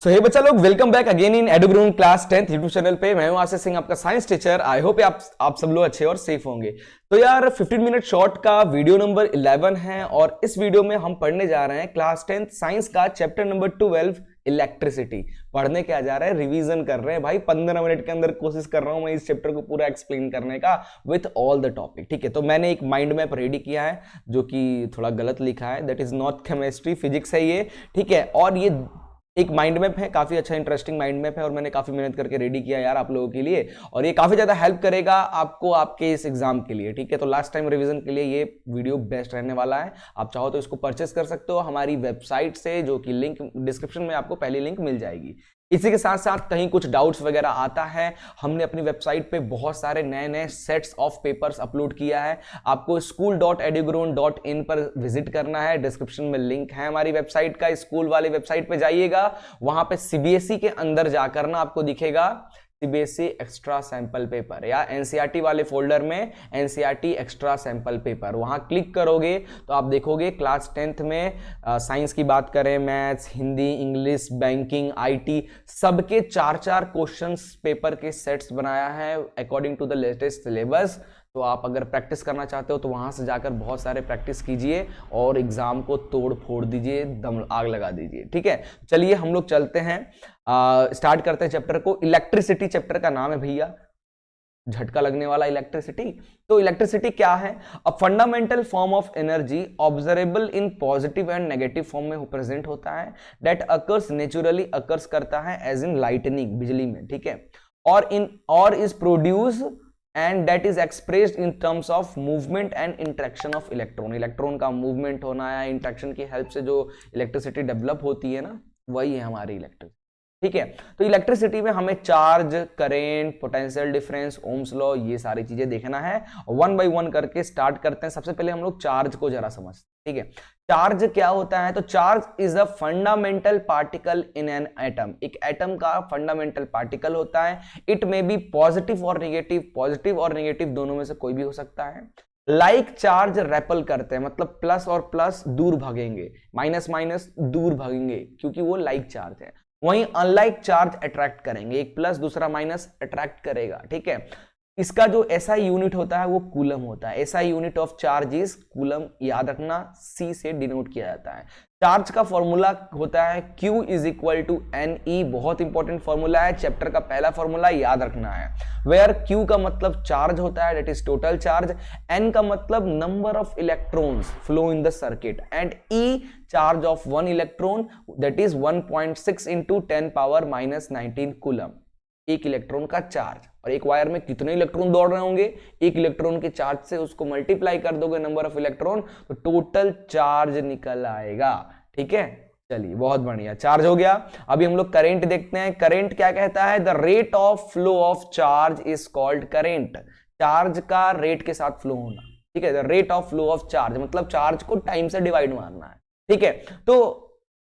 सो hey बच्चा लोग, welcome back again in Edugroom class 10th YouTube channel पे। मैं हूं आशीष सिंह, आपका साइंस टीचर। आई होप आप सब लोग अच्छे और सेफ होंगे। तो यार 15 मिनट शॉर्ट का वीडियो नंबर 11 है और इस वीडियो में हम पढ़ने जा रहे हैं क्लास 10th साइंस का चैप्टर नंबर 12 इलेक्ट्रिसिटी। पढ़ने क्या जा रहा है, रिवीजन कर रहे हैं भाई। 15 मिनट के अंदर कोशिश कर रहा हूं मैं इस चैप्टर को पूरा एक्सप्लेन करने का विथ ऑल द टॉपिक। ठीक है, तो मैंने एक माइंड मैप रेडी किया है जो कि थोड़ा गलत लिखा है, that is not chemistry, physics है ये। ठीक है, और ये एक माइंड मैप है, काफी अच्छा इंटरेस्टिंग माइंड मैप है और मैंने काफी मेहनत करके रेडी किया यार आप लोगों के लिए, और ये काफी ज्यादा हेल्प करेगा आपको आपके इस एग्जाम के लिए। ठीक है, तो लास्ट टाइम रिवीजन के लिए ये वीडियो बेस्ट रहने वाला है। आप चाहो तो इसको परचेस कर सकते हो हमारी वेबसाइट से, जो कि लिंक डिस्क्रिप्शन में आपको पहली लिंक मिल जाएगी। इसी के साथ साथ कहीं कुछ डाउट्स वगैरह आता है, हमने अपनी वेबसाइट पे बहुत सारे नए नए सेट्स ऑफ पेपर्स अपलोड किया है। आपको school.edugrown.in पर विजिट करना है, डिस्क्रिप्शन में लिंक है हमारी वेबसाइट का। स्कूल वाली वेबसाइट पे जाइएगा, वहां पे सीबीएसई के अंदर जाकर ना आपको दिखेगा सीबीएसई एक्स्ट्रा सैंपल पेपर, या एनसीईआरटी वाले फोल्डर में एनसीईआरटी एक्स्ट्रा सैंपल पेपर, वहां क्लिक करोगे तो आप देखोगे क्लास 10th में साइंस की बात करें, maths, Hindi, English, banking, IT, सबके 4-4 क्वेश्चंस पेपर के सेट्स बनाया है according to the latest syllabus. तो आप अगर प्रैक्टिस करना चाहते हो तो वहां से जाकर बहुत सारे प्रैक्टिस कीजिए और एग्जाम को तोड़ फोड़ दीजिए, दम आग लगा दीजिए। ठीक है, चलिए हम लोग चलते हैं, स्टार्ट करते हैं चैप्टर को। इलेक्ट्रिसिटी चैप्टर का नाम है भैया, झटका लगने वाला इलेक्ट्रिसिटी। तो इलेक्ट्रिसिटी क्या है? A fundamental form of energy observable in positive and negative form में प्रेजेंट होता है, दैट अकर्स नेचुरली, अकर्स करता है एज इन लाइटनिंग, बिजली में। ठीक है, और is produce and that is expressed in terms of movement and interaction of electron. Electron का मूवमेंट होना है, इंटरेक्शन की हेल्प से जो इलेक्ट्रिसिटी डेवलप होती है ना, वही है हमारी इलेक्ट्रिसिटी। ठीक है, तो इलेक्ट्रिसिटी में हमें charge, current, potential difference, Ohm's law, ये सारी चीजें देखना है। वन बाय वन करके स्टार्ट करते हैं। सबसे पहले हम लोग चार्ज को जरा समझते हैं। ठीक है, चार्ज क्या होता है? तो charge is a fundamental particle in an atom. एक एटम का फंडामेंटल पार्टिकल होता है। इट में बी पॉजिटिव और नेगेटिव, पॉजिटिव और नेगेटिव दोनों में से कोई भी हो सकता है। लाइक चार्ज रेपल करते हैं, मतलब प्लस और प्लस दूर भागेंगे, माइनस माइनस दूर भागेंगे, क्योंकि वो लाइक चार्ज है। वहीं अनलाइक चार्ज अट्रैक्ट करेंगे, एक प्लस दूसरा माइनस अट्रैक्ट करेगा। ठीक है, इसका जो एसआई यूनिट होता है वो कूलम होता है। SI unit of charge is coulomb, याद रखना, सी से डिनोट किया जाता है। चार्ज का फॉर्मूला होता है Q is equal to NE, बहुत इंपॉर्टेंट फॉर्मूला है, चैप्टर का पहला फॉर्मूला याद रखना है। वेयर Q का मतलब चार्ज होता है, that is total charge, N का मतलब number of electrons flow in the circuit, and E charge of one electron, that is 1.6 into 10 power minus 19 coulomb. एक इलेक्ट्रॉन का चार्ज, और एक वायर में कितने इलेक्ट्रॉन दौड़ रहे होंगे, एक इलेक्ट्रॉन के चार्ज से उसको मल्टीप्लाई कर दोगे नंबर ऑफ इलेक्ट्रॉन, तो टोटल चार्ज निकल आएगा। ठीक है, चलिए बहुत बढ़िया, चार्ज हो गया। अभी हम लोग करंट देखते हैं। करंट क्या कहता है? The rate of flow of charge is called current. Charge का रेट के साथ फ्लो होना। ठीक है, the rate of flow of charge मतलब चार्ज को टाइम से डिवाइड मारना है। ठीक है, तो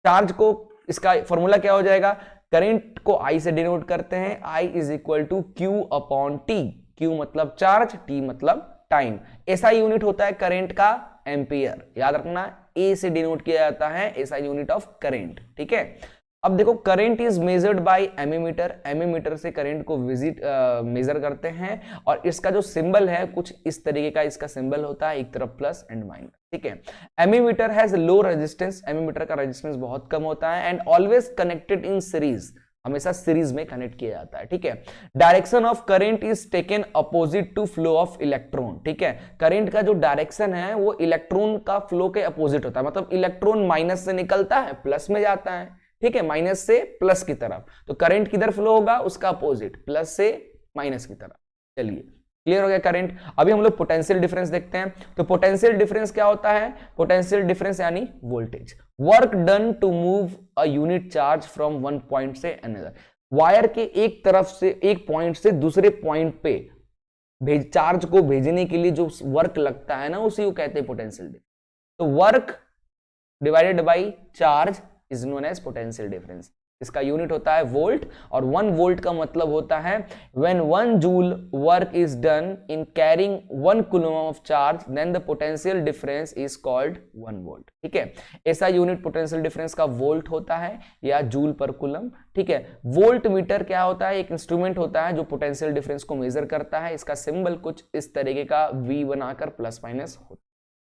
चार्ज को, इसका फॉर्मूला क्या हो जाएगा? करंट को I से डिनोट करते हैं, I is equal to Q upon T। Q मतलब चार्ज, T मतलब टाइम। ऐसा यूनिट होता है करंट का एम्पियर, याद रखना, A से डिनोट किया जाता है ऐसा यूनिट ऑफ करंट। ठीक है, अब देखो, करंट इज मेजर्ड बाय एमीमीटर। एमीमीटर से करंट को मेजर करते हैं, और इसका जो सिंबल है कुछ इस तरीके का इसका सिंबल होता है, एक तरफ प्लस एंड माइनस। ठीक है, एमीमीटर हैज लो रेजिस्टेंस, एमीमीटर का रेजिस्टेंस बहुत कम होता है, and always connected in series, हमेशा सीरीज में कनेक्ट किया जाता है। ठीक है, direction of current is taken opposite to flow of electron. ठीक है, करंट का जो डायरेक्शन है वो इलेक्ट्रॉन का फ्लो के अपोजिट होता है, मतलब इलेक्ट्रॉन माइनस से निकलता है प्लस में जाता है। ठीक है, माइनस से प्लस की तरफ, तो करंट किधर फ्लो होगा? उसका अपोजिट, प्लस से माइनस की तरफ। चलिए, क्लियर हो गया करंट। अभी हम लोग पोटेंशियल डिफरेंस देखते हैं। तो पोटेंशियल डिफरेंस क्या होता है? पोटेंशियल डिफरेंस यानी voltage, work done to move a unit charge from one point से अनदर। वायर के एक तरफ से, एक पॉइंट से दूसरे पॉइंट पे चार्ज को भेजने के लिए जो वर्क लगता है ना, उसी को कहते हैं पोटेंशियल डिफरेंस। तो work divided by charge is known as potential difference. इसका यूनिट होता है वोल्ट, और 1 वोल्ट का मतलब होता है when 1 joule work is done in carrying 1 coulomb of charge then the potential difference is called 1 volt. ठीक है, ऐसा यूनिट पोटेंशियल डिफरेंस का वोल्ट होता है या जूल पर कूलम। ठीक है, वोल्ट मीटर क्या होता है, एक इंस्ट्रूमेंट होता है जो पोटेंशियल डिफरेंस को मेजर करता है। इसका सिंबल कुछ इस तरीके का V बनाकर प्लस माइनस होता है।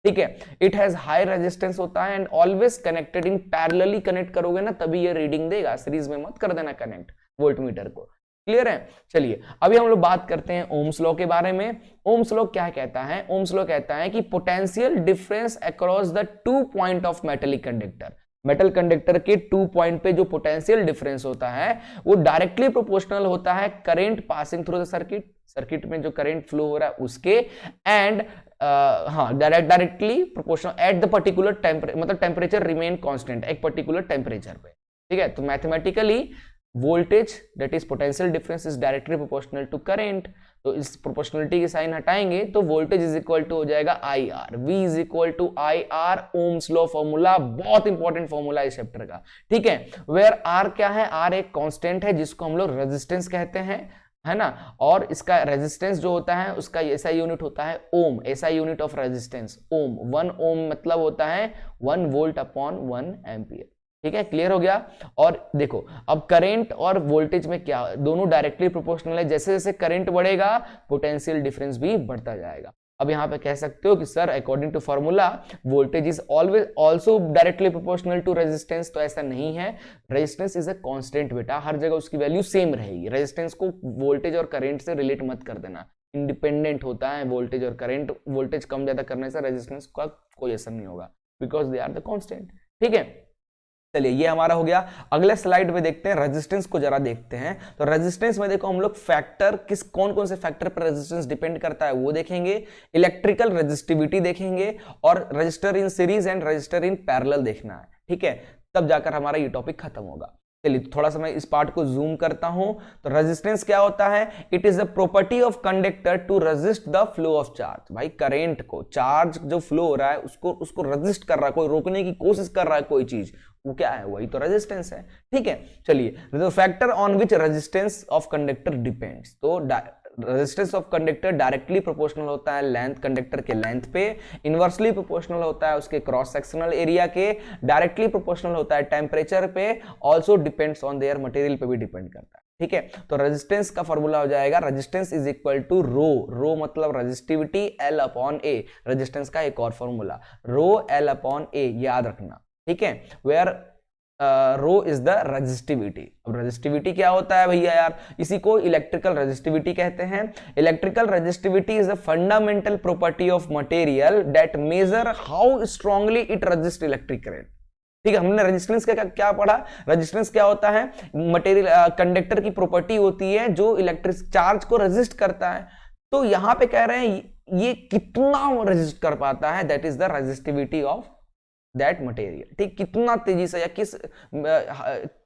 ठीक है, इट हैज हाई रेजिस्टेंस होता है and always connected in parallelly connect करोगे ना तभी ये रीडिंग देगा, सीरीज में मत कर देना कनेक्ट वोल्ट मीटर को। क्लियर है? चलिए अभी हम लोग बात करते हैं ओम्स लॉ के बारे में। ओम्स लॉ क्या कहता है? ओम्स लॉ कहता है कि potential difference across the 2 point of metallic conductor, metal conductor के 2 पॉइंट पे जो पोटेंशियल डिफरेंस होता है वो डायरेक्टली प्रोपोर्शनल होता है current passing through the circuit, circuit में जो करंट फ्लो हो रहा है उसके, and directly proportional at the particular temperature, मतलब टेम्परेचर रिमेन कांस्टेंट एक पर्टिकुलर टेम्परेचर पे। ठीक है, तो mathematically voltage that is potential difference is directly proportional to current, तो इस प्रोपोर्शनलिटी की साइन हटाएंगे तो वोल्टेज इज इक्वल टू हो जाएगा IR, V is equal to IR। Ohm's law formula बहुत इंपॉर्टेंट फॉर्मूला इस चैप्टर का। ठीक है, वेयर R क्या है? R एक कांस्टेंट है जिसको हम लोग रेजिस्टेंस कहते हैं, है ना, और इसका रेजिस्टेंस जो होता है उसका ऐसा यूनिट होता है ओम, ऐसा यूनिट ऑफ रेजिस्टेंस ओम। 1 ओम मतलब होता है 1 वोल्ट अपॉन 1 एम्पियर। ठीक है, क्लियर हो गया? और देखो अब करंट और वोल्टेज में क्या, दोनों डायरेक्टली प्रोपोर्शनल है, जैसे जैसे करंट बढ़ेगा पोटेंशियल डिफरेंस भी बढ़ता जाएगा। अब यहां पे कह सकते हो कि sir according to formula voltage is always also directly proportional to resistance, तो ऐसा नहीं है। रेजिस्टेंस इज अ कांस्टेंट बेटा, हर जगह उसकी वैल्यू सेम रहेगी। रेजिस्टेंस को वोल्टेज और करंट से रिलेट मत कर देना, इंडिपेंडेंट होता है वोल्टेज और करंट। वोल्टेज कम ज्यादा करने से रेजिस्टेंस का कोई असर नहीं होगा because they are the constant. ठीक है, चलिए ये हमारा हो गया। अगले स्लाइड में देखते हैं रेजिस्टेंस को जरा देखते हैं। तो रेजिस्टेंस में देखो हम लोग फैक्टर किस कौन कौन से फैक्टर पर रेजिस्टेंस डिपेंड करता है वो देखेंगे, इलेक्ट्रिकल रेजिस्टिविटी देखेंगे, और register in series and register in parallel देखना है। ठीक है, तब जाकर हमारा ये टॉपिक खत्म होगा। चलिए थोड़ा सा मैं इस पार्ट को जूम करता हूं। तो रेजिस्टेंस क्या होता है? It is the property of conductor to resist the flow of charge. भाई करंट को, चार्ज जो फ्लो हो रहा है उसको रेजिस्ट कर रहा है, कोई रोकने की कोशिश कर रहा है कोई चीज, वो क्या है? वही तो रेजिस्टेंस है। ठीक है, चलिए the factor on which resistance of conductor depends, तो resistance of conductor directly proportional होता है लेंथ, कंडक्टर के लेंथ पे, इनवर्सली प्रोपोर्शनल होता है उसके क्रॉस सेक्शनल एरिया के, डायरेक्टली प्रोपोर्शनल होता है टेम्परेचर पे, also depends on their material पे भी डिपेंड करता है। ठीक है, तो रेजिस्टेंस का फॉर्मूला हो जाएगा resistance is equal to rho, rho मतलब resistivity, L upon A, resistance का एक और formula rho L upon A, याद रखना। ठीक है, where rho is the resistivity. अब रेजिस्टिविटी क्या होता है भैया यार? इसी को इलेक्ट्रिकल रेजिस्टिविटी कहते हैं। Electrical resistivity is the fundamental property of material that major how strongly it resist electric current. ठीक है, हमने रेजिस्टेंस का क्या पढ़ा? रेजिस्टेंस क्या होता है? मटेरियल कंडक्टर की प्रॉपर्टी होती है जो इलेक्ट्रिक चार्ज को रेजिस्ट करता है। तो यहां पे कह रहे हैं ये कितना रेजिस्ट कर पाता है, that is the resistivity of that material. ठीक, कितना तेजी से या किस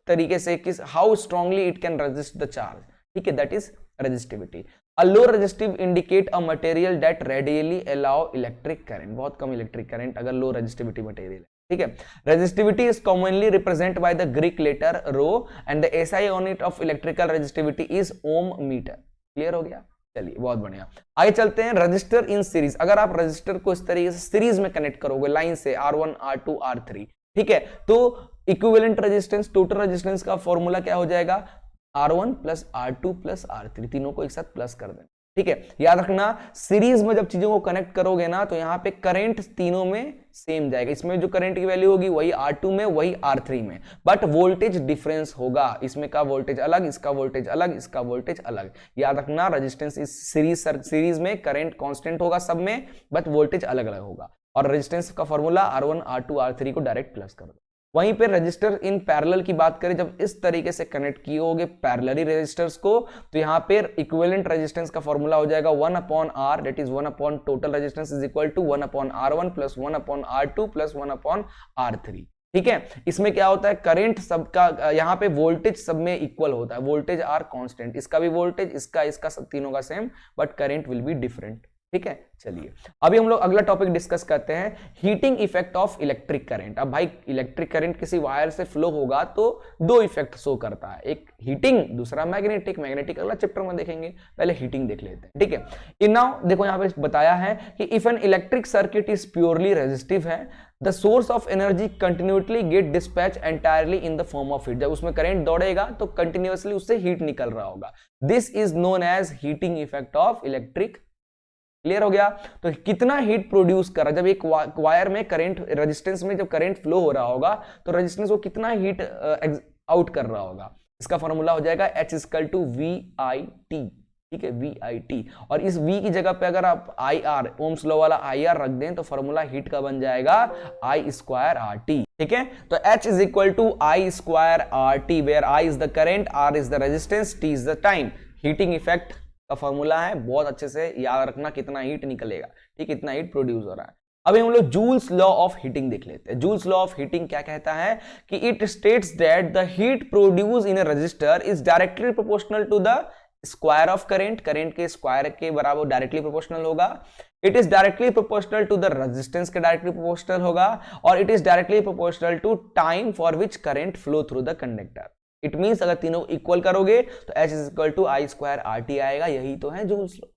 तरीके से, किस how strongly it can resist the charge. ठीक है, that is resistivity. A low resistive indicate a material that radially allow electric current, बहुत कम इलेक्ट्रिक करंट अगर लो रेजिस्टिविटी मटेरियल है। ठीक है, resistivity is commonly represent by the Greek letter rho and the SI unit of electrical resistivity is ohm metre. Clear हो गया? चलिए बहुत बढ़िया, आगे चलते हैं। रजिस्टर इन सीरीज, अगर आप रजिस्टर को इस तरीके से सीरीज में कनेक्ट करोगे लाइन से R1 R2 R3, ठीक है, तो इक्विवेलेंट रेजिस्टेंस, टोटल रेजिस्टेंस का फॉर्मूला क्या हो जाएगा? R1 plus R2 plus R3, तीनों को एक साथ प्लस कर देना। ठीक है, याद रखना सीरीज में जब चीजों को कनेक्ट करोगे ना तो यहां पे करंट तीनों में सेम जाएगा। इसमें जो करंट की वैल्यू होगी वही R2 में, वही R3 में, बट वोल्टेज डिफरेंस होगा। इसमें का वोल्टेज अलग, इसका वोल्टेज अलग, इसका वोल्टेज अलग। याद रखना रेजिस्टेंस इस सीरीज में करंट कांस्टेंट होगा सब में, बट वोल्टेज अलग अलग होगा। और रेजिस्टेंस का फॉर्मूला R1 R2 R3 को डायरेक्ट प्लस कर दो। वहीं पे रजिस्टर इन पैरेलल की बात करें, जब इस तरीके से कनेक्ट किए होगे पैरेलली रजिस्टर्स को, तो यहां पे इक्विवेलेंट रेजिस्टेंस का फॉर्मूला हो जाएगा 1 upon R, that is 1 upon total resistance is equal to 1 upon R1 plus 1 upon R2 plus 1 upon R3। ठीक है, इसमें क्या होता है? करंट सबका, यहाँ पे वोल्टेज सब में इक्वल होता है, वोल्टेज आर कांस्टेंट, इसका भी वोल्टेज, इसका सब तीनों का same, but current will be different. ठीक है, चलिए अभी हम लोग अगला टॉपिक डिस्कस करते हैं, heating effect of electric current. अब भाई इलेक्ट्रिक करंट किसी वायर से फ्लो होगा तो दो इफेक्ट शो करता है, एक हीटिंग, दूसरा मैग्नेटिक। मैग्नेटिक अगला चैप्टर में देखेंगे, पहले हीटिंग देख लेते हैं, ठीक है। इन नाउ देखो यहां पे बताया है कि if an electric circuit is purely resistive है, the source of energy continuously get dispatch entirely in the form of heat. जब उसमें करंट दौड़ेगा तो कंटिन्यूसली उससे हीट निकल रहा होगा। This is known as heating effect of electric. Clear हो गया? तो कितना हीट प्रोड्यूस कर रहा है, जब एक वायर में करंट, रेजिस्टेंस में जब करंट फ्लो हो रहा होगा तो रेजिस्टेंस को कितना हीट आउट कर रहा होगा। इसका फॉर्मूला हो जाएगा H इक्वल टू VIT, ठीक है, VIT। और इस V की जगह पे अगर आप IR, ओम्स लॉ वाला IR रख दें तो फॉर्मूला हीट का बन जाएगा I स्क्वायर RT, ठीक है। तो H is equal to I square RT, where I is the current, R is the resistance, T is the time. Heating effect का फॉर्मूला है, बहुत अच्छे से याद रखना कितना हीट निकलेगा, ठीक है, इतना हीट प्रोड्यूस हो रहा है। अभी हम लोग जूल्स लॉ ऑफ हीटिंग देख लेते हैं। जूल्स लॉ ऑफ हीटिंग क्या कहता है कि it states that the heat produce in a register is directly proportional to the square of current, current के स्क्वायर के बराबर डायरेक्टली प्रोपोर्शनल होगा। It is directly proportional to the resistance के directly proportional होगा, और it is directly proportional to time for which current flow through the conductor. It means अगर तीनों equal करोगे तो H is equal to I square RT आएगा, यही तो है जूल्स लॉ।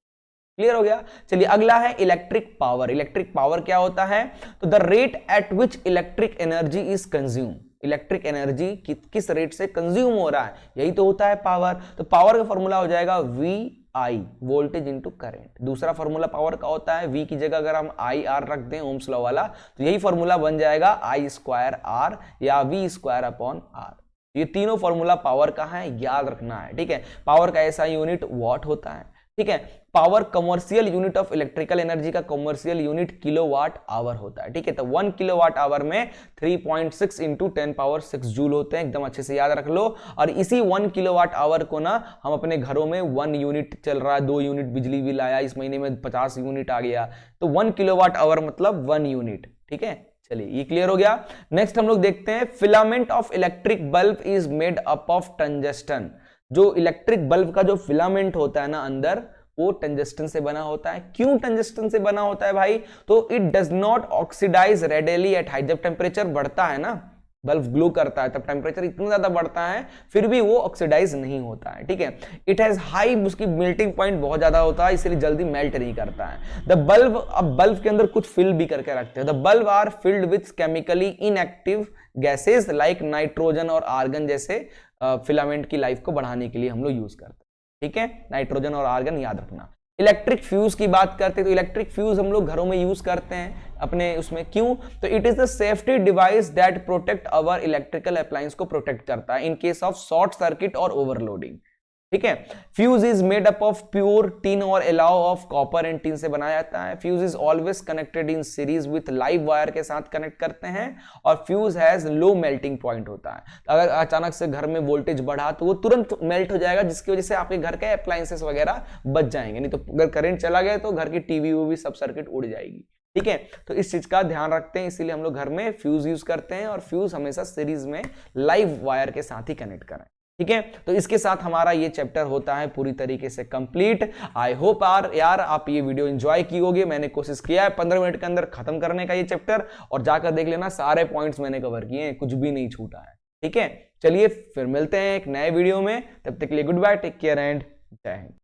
क्लियर हो गया? चलिए अगला है इलेक्ट्रिक पावर। इलेक्ट्रिक पावर क्या होता है? तो the rate at which electric energy is consume. Electric energy किस रेट से कंज्यूम हो रहा है, यही तो होता है पावर। तो पावर का फॉर्मूला हो जाएगा VI, वोल्टेज इंटू करंट। दूसरा फॉर्मूला पावर का होता है, V की जगह अगर हम IR रख दें ओम्स लॉ वाला, तो यही फॉर्मूला बन जाएगा I स्क्वायर R या V स्क्वायर अपॉन R। ये तीनों फॉर्मूला पावर का है, याद रखना है, ठीक है। पावर का ऐसा यूनिट वॉट होता है, ठीक है। Power commercial unit of electrical energy का कमर्शियल यूनिट किलोवाट आवर होता है, ठीक है। तो 1 किलोवाट आवर में 3.6 इंटू 10⁻6 जूल होते हैं, एकदम अच्छे से याद रख लो। और इसी 1 किलोवाट आवर को ना हम अपने घरों में 1 यूनिट चल रहा है, 2 यूनिट बिजली बिल आया, इस महीने में 50 यूनिट आ गया, तो 1 किलोवाट आवर मतलब 1 यूनिट, ठीक है। चलिए ये क्लियर हो गया। नेक्स्ट हम लोग देखते हैं, filament of electric bulb is made up of टंजस्टन। जो इलेक्ट्रिक बल्ब का जो फिलामेंट होता है ना अंदर, वो टंजस्टन से बना होता है। क्यों टंजस्टन से बना होता है भाई? तो it does not oxidise readily at high. जब टेम्परेचर बढ़ता है ना, बल्ब ग्लो करता है, तब टेम्परेचर इतना ज्यादा बढ़ता है फिर भी वो ऑक्सीडाइज नहीं होता है, ठीक है। इट हैज हाई, उसकी मेल्टिंग पॉइंट बहुत ज्यादा होता है, इसलिए जल्दी मेल्ट नहीं करता है। द बल्ब, अब बल्ब के अंदर कुछ फिल भी करके रखते हैं। The bulb are filled with chemically inactive gases like nitrogen और आर्गन, जैसे फिलामेंट की लाइफ को बढ़ाने के लिए हम लोग यूज करते हैं, ठीक है। नाइट्रोजन और आर्गन याद रखना। इलेक्ट्रिक फ्यूज की बात करते हैं तो इलेक्ट्रिक फ्यूज हम लोग घरों में यूज करते हैं अपने उसमें। क्यों? तो it is the safety device that protect our electrical appliance को प्रोटेक्ट करता है in case of short circuit और ओवरलोडिंग, ठीक है। Fuse is made up of pure tin और alloy of copper and tin से बनाया जाता है। Fuse is always connected in series with live wire के साथ कनेक्ट करते हैं, और fuse has low melting point होता है। अगर अचानक से घर में वोल्टेज बढ़ा तो वो तुरंत मेल्ट हो जाएगा, जिसकी वजह से आपके घर के अप्लायंसेस वगैरह बच जाएंगे। नहीं तो अगर करंट चला गया तो घर की टीवी वो सब सर्किट उड़ जाएगी, ठीक है। तो इस चीज का ध्यान रखते हैं, इसीलिए हम लोग घर में फ्यूज यूज करते हैं, और फ्यूज हमेशा सीरीज में लाइव वायर के साथ ही कनेक्ट करें, ठीक है। तो इसके साथ हमारा ये चैप्टर होता है पूरी तरीके से कंप्लीट। आई होप यार आप ये वीडियो एंजॉय की होगी। मैंने कोशिश किया है 15 मिनट के अंदर खत्म करने का ये चैप्टर, और जाकर देख लेना सारे पॉइंट्स मैंने कवर किए हैं, कुछ भी नहीं छूटा है, ठीक है। चलिए फिर मिलते हैं एक नए वीडियो में, तब तक के लिए goodbye, take care and Jai Hind.